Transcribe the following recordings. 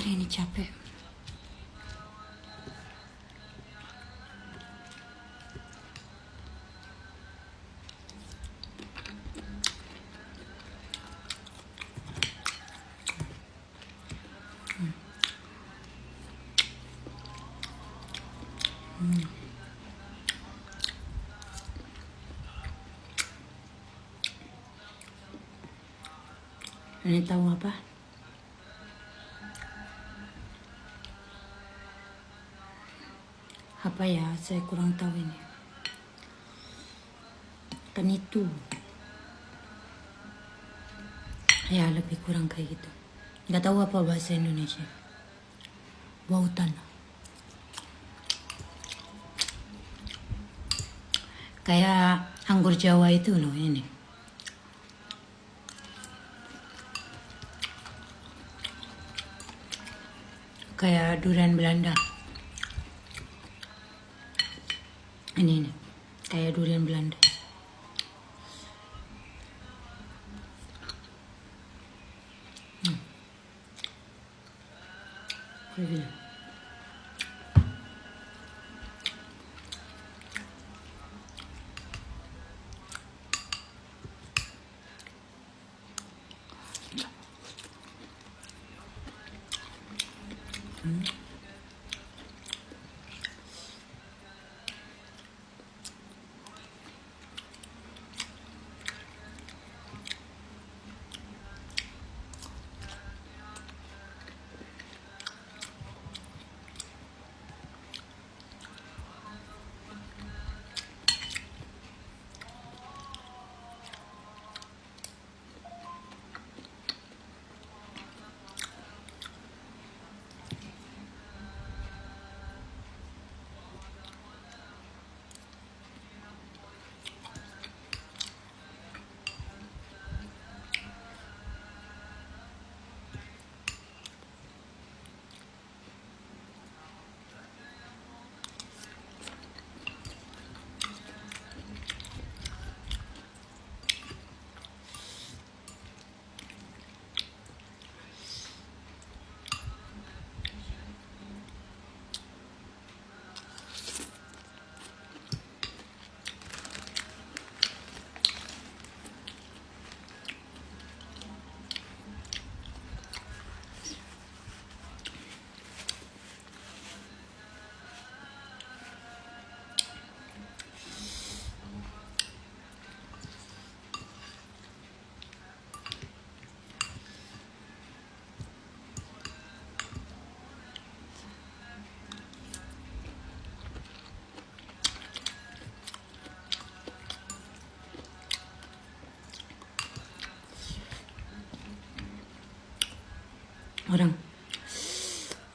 Hari ini capek. Ini tahu apa? Apa ya? Saya kurang tahu ini. Kan itu. Ya lebih kurang kayak gitu. Nggak tahu apa bahasa Indonesia. Wautan. Kayak anggur Jawa itu loh ini. Kayak durian Belanda. Ini kayak durian Belanda. Kayak gini.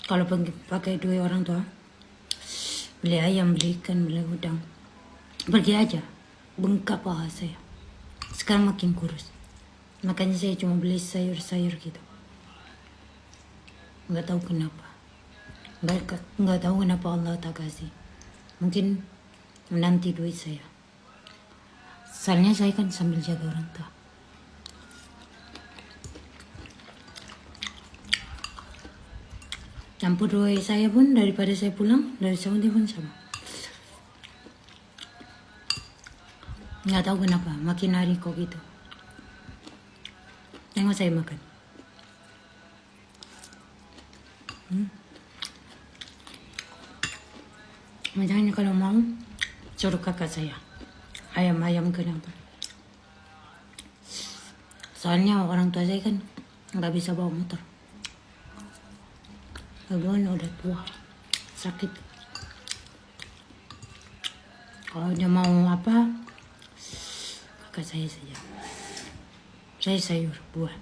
Kalau pakai duit orang tua, beli ayam, beli ikan, beli udang, pergi aja, bengkak paha saya. Sekarang makin kurus, makanya saya cuma beli sayur-sayur gitu. Nggak tahu kenapa, nggak tahu kenapa Allah tak kasih. Mungkin nanti duit saya. Soalnya saya kan sambil jaga orang tua. Campur duit saya pun daripada saya pulang dari Saudi pun sama. Nggak tahu kenapa, makin hari kok gitu. Tengok saya makan. Makanya kalau mau, suruh kakak saya. Ayam-ayam kenapa? Soalnya orang tua saya kan nggak bisa bawa motor. Kebetulan udah tua, sakit. Kalau dia mau apa, kakak saya saja. Saya sayur, buah.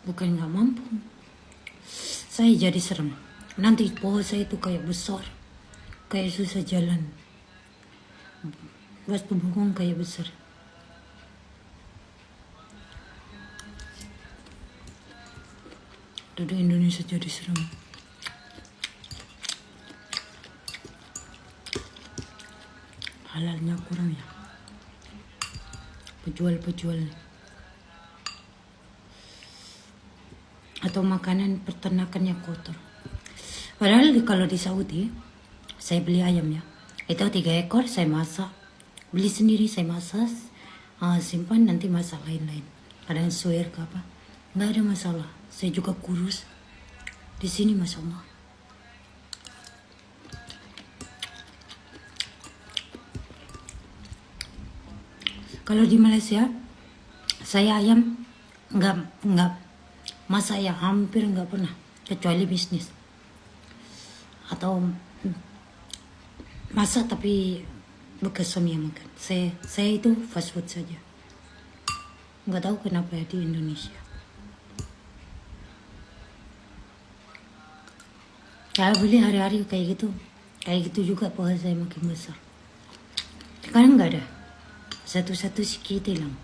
Bukan nggak mampu, saya jadi serem. Nanti pohon saya itu kayak besar, kayak susah jalan. Bas pembungkung kayak besar. Duduk Indonesia jadi serem. Halalnya kurang ya. Pejual-pejual. Atau makanan peternakannya kotor. Padahal kalau di Saudi, saya beli ayamnya. Itu 3 ekor saya masak. Beli sendiri saya masak. Simpan nanti masak lain-lain. Kadang suir ke apa. Nggak ada masalah. Saya juga kurus. Di sini Masya Allah. Kalau di Malaysia, saya ayam nggak masak ya, hampir nggak pernah, kecuali bisnis atau masak tapi bukan suami yang makan. Saya itu fast food saja. Nggak tahu kenapa ya di Indonesia. Saya beli hari-hari kayak gitu juga pohon saya makin besar. Sekarang nggak ada, satu-satu sedikit hilang.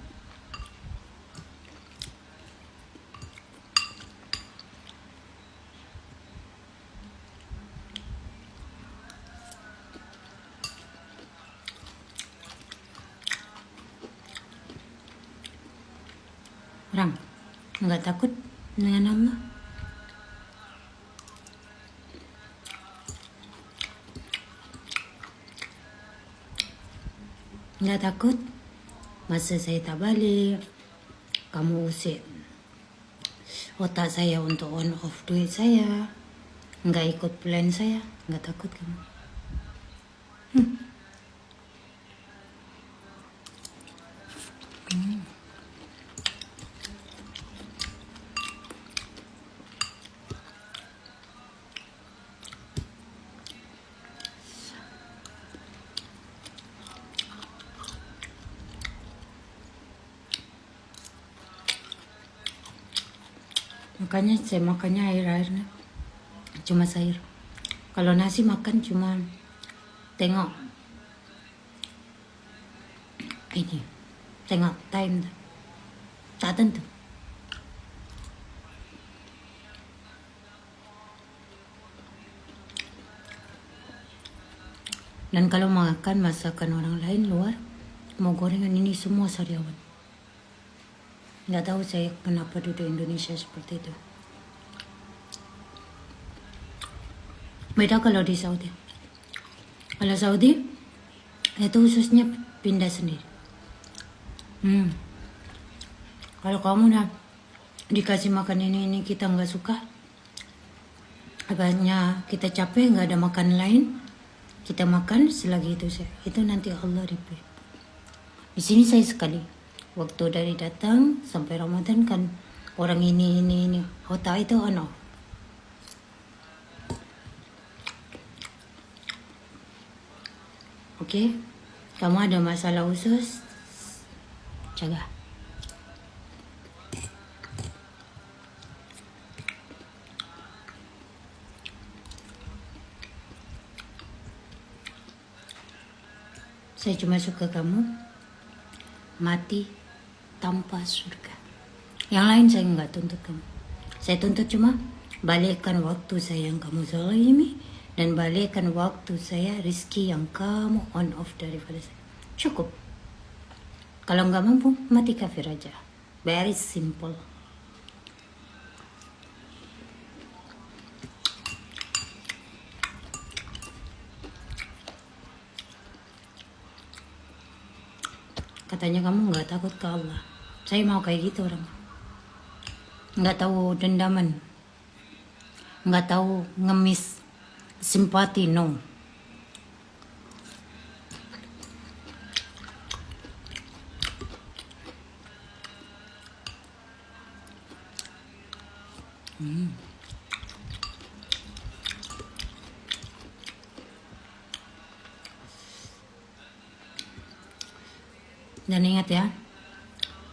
Orang nggak takut dengan Allah. Nggak takut masa saya tak balik, kamu usir otak saya untuk on off duit saya, nggak ikut plan saya. Nggak takut kamu. Makanya saya makannya air-airnya cuma sayur. Kalau nasi makan cuma tengok ini, tengok time, tak tentu. Dan kalau makan masakan orang lain luar, mau gorengan ini semua sariawan. Nggak tahu saya kenapa duduk Indonesia seperti itu. Beda kalau di Saudi. Kalau Saudi itu khususnya pindah sendiri. Kalau kamu dikasih makan ini kita nggak suka, agaknya kita capek nggak ada makan lain, kita makan selagi itu nanti Allah repay. Di sini saya sekali. Waktu dari datang sampai Ramadan kan orang ini otak itu Oke? Kamu ada masalah usus, jaga. Saya cuma suka kamu mati tanpa surga. Yang lain saya nggak tuntut kamu. Saya tuntut cuma balikkan waktu saya yang kamu zalimi dan balikkan waktu saya rizki yang kamu on off daripada saya. Cukup. Kalau nggak mampu, mati kafir aja. Very simple. Katanya kamu nggak takut ke Allah. Saya mau kayak gitu orang. Nggak tahu dendaman. Nggak tahu ngemis simpati, no. Dan ingat ya,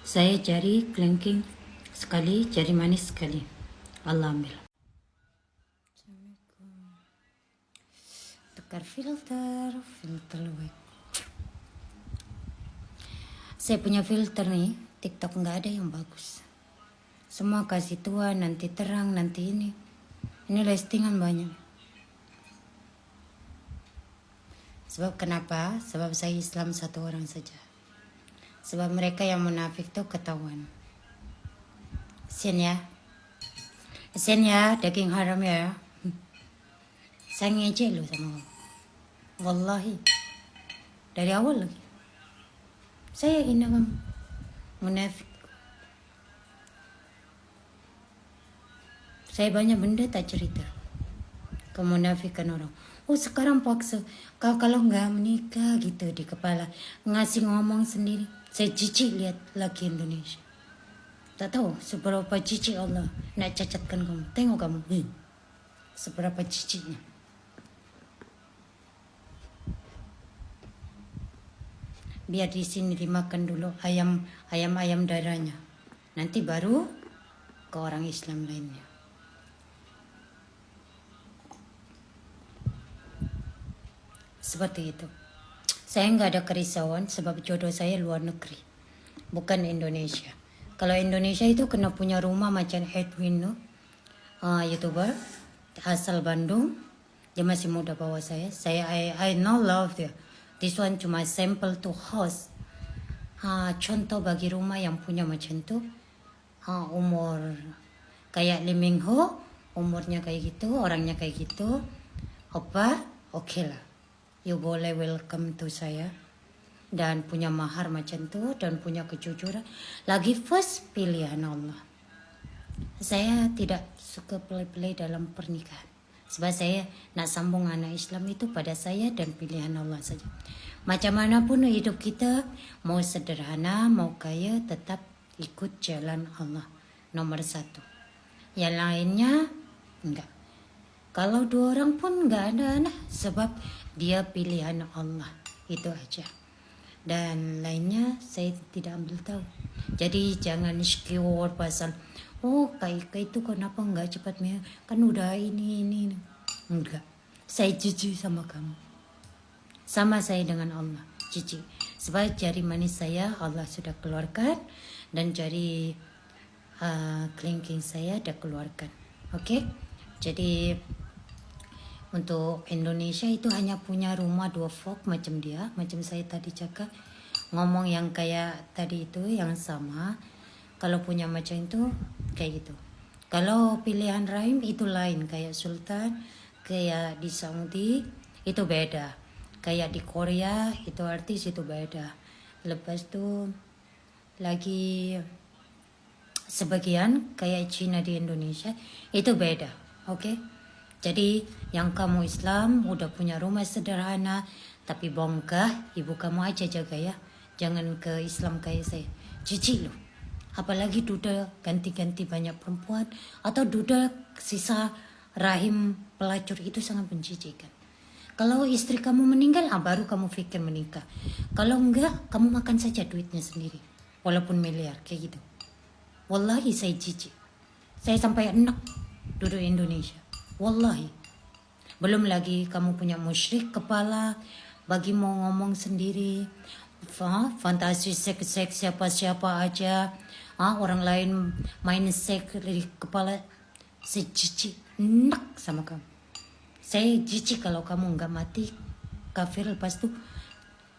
saya jari kelingking sekali, jari manis sekali. Allah ambil. Tukar filter web. Saya punya filter nih, TikTok nggak ada yang bagus. Semua kasih tua, nanti terang, nanti ini. Ini listingan banyak. Sebab kenapa? Sebab saya Islam satu orang saja. Sebab mereka yang munafik tuh ketahuan. Sen ya. Sen ya, daging haram ya. Saya ngejek lu sama kamu. Wallahi. Dari awal lagi. Saya hina kamu. Munafik. Saya banyak benda tak cerita. Kemunafikan orang. Oh sekarang paksa. Kau kalau nggak menikah gitu di kepala. Ngasih ngomong sendiri. Saya jijik lihat laki Indonesia. Tak tahu seberapa jijik Allah nak cacatkan kamu. Tengok kamu. Seberapa jijiknya. Biar di sini dimakan dulu ayam darahnya. Nanti baru ke orang Islam lainnya. Seperti itu. Saya nggak ada kerisauan sebab jodoh saya luar negeri, bukan Indonesia. Kalau Indonesia itu kena punya rumah macam Edwin, no? YouTuber asal Bandung. Dia masih muda bawah saya. I know love dia. This one cuma sample to house. Contoh bagi rumah yang punya macam tu. Umur kayak Lee Min Ho, umurnya kayak gitu, orangnya kayak gitu. Opa, oke lah. You boleh welcome to saya. Dan punya mahar macam tu. Dan punya kejujuran. Lagi first pilihan Allah. Saya tidak suka play-play dalam pernikahan. Sebab saya nak sambung anak Islam itu pada saya dan pilihan Allah saja. Macam mana pun hidup kita. Mau sederhana, mau kaya. Tetap ikut jalan Allah. Nomor 1. Yang lainnya enggak. Kalau 2 orang pun enggak ada nah. Sebab dia pilihan Allah. Itu aja. Dan lainnya saya tidak ambil tahu. Jadi jangan insecure pasal Kak itu kenapa enggak cepat menikah? Kan udah ini. Enggak. Saya jujur sama kamu. Sama saya dengan Allah. Jujur. Sebab jari manis saya Allah sudah keluarkan. Dan jari kelingking saya dah keluarkan. Oke? Jadi untuk Indonesia itu hanya punya rumah 2 fok macam dia. Macam saya tadi cakap. Ngomong yang kayak tadi itu yang sama. Kalau punya macam itu kayak gitu. Kalau pilihan Rahim itu lain. Kayak Sultan. Kayak di Saudi itu beda. Kayak di Korea itu artis itu beda. Lepas tu lagi sebagian kayak Cina di Indonesia itu beda. Oke? Jadi yang kamu Islam udah punya rumah sederhana tapi bongkah, ibu kamu aja jaga ya. Jangan ke Islam kayak saya. Jijik loh. Apalagi duda ganti-ganti banyak perempuan atau duda sisa rahim pelacur itu sangat menjijikkan. Kalau istri kamu meninggal, baru kamu pikir menikah. Kalau enggak, kamu makan saja duitnya sendiri. Walaupun miliar, kayak gitu. Wallahi saya jijik. Saya sampai enak duduk Indonesia. Wallahi. Belum lagi kamu punya musyrik kepala, bagi mau ngomong sendiri, fantasi seks siapa-siapa aja, orang lain main seks dari kepala. Saya jijik, enak sama kamu. Saya jijik kalau kamu nggak mati kafir, lepas tuh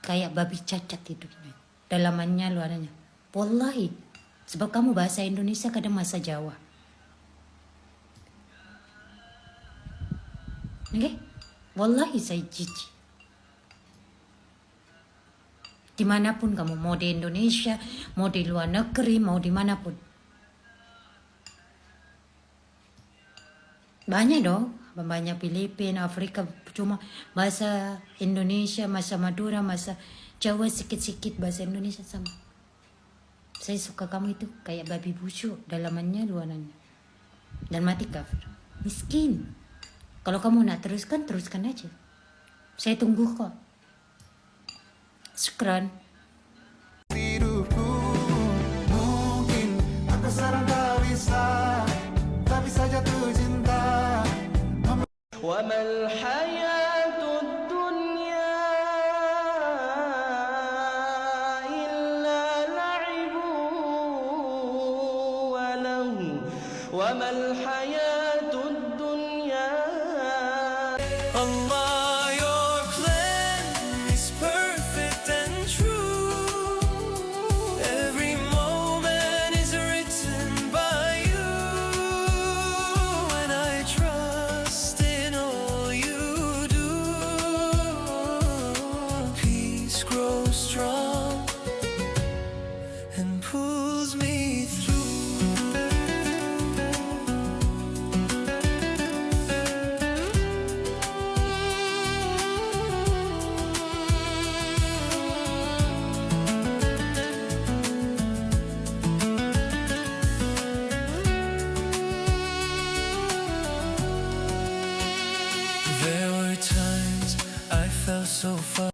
kayak babi cacat hidupnya, dalamannya luarnya. Wallahi, sebab kamu bahasa Indonesia kadang bahasa Jawa. Oke? Wallahi saya jijik. Dimanapun kamu, mau di Indonesia, mau di luar negeri, mau dimanapun. Banyak dong, banyak Filipina, Afrika, cuma bahasa Indonesia, bahasa Madura, bahasa Jawa sikit-sikit, bahasa Indonesia sama. Saya suka kamu itu kayak babi busuk, dalamannya luarannya. Dan mati kafir. Miskin. Kalau kamu nak teruskan, teruskan aja. Saya tunggu kok. Syukran. Hidupku mungkin aku sekarang tak bisa jatuh cinta. وما الحياة الدنيا إلا لعب ولهو وما الحياة الدنيا Allah, your plan is perfect and true. Every moment is written by you, and I trust in all you do. Peace grows strong and pulls me through. There were times I felt so far.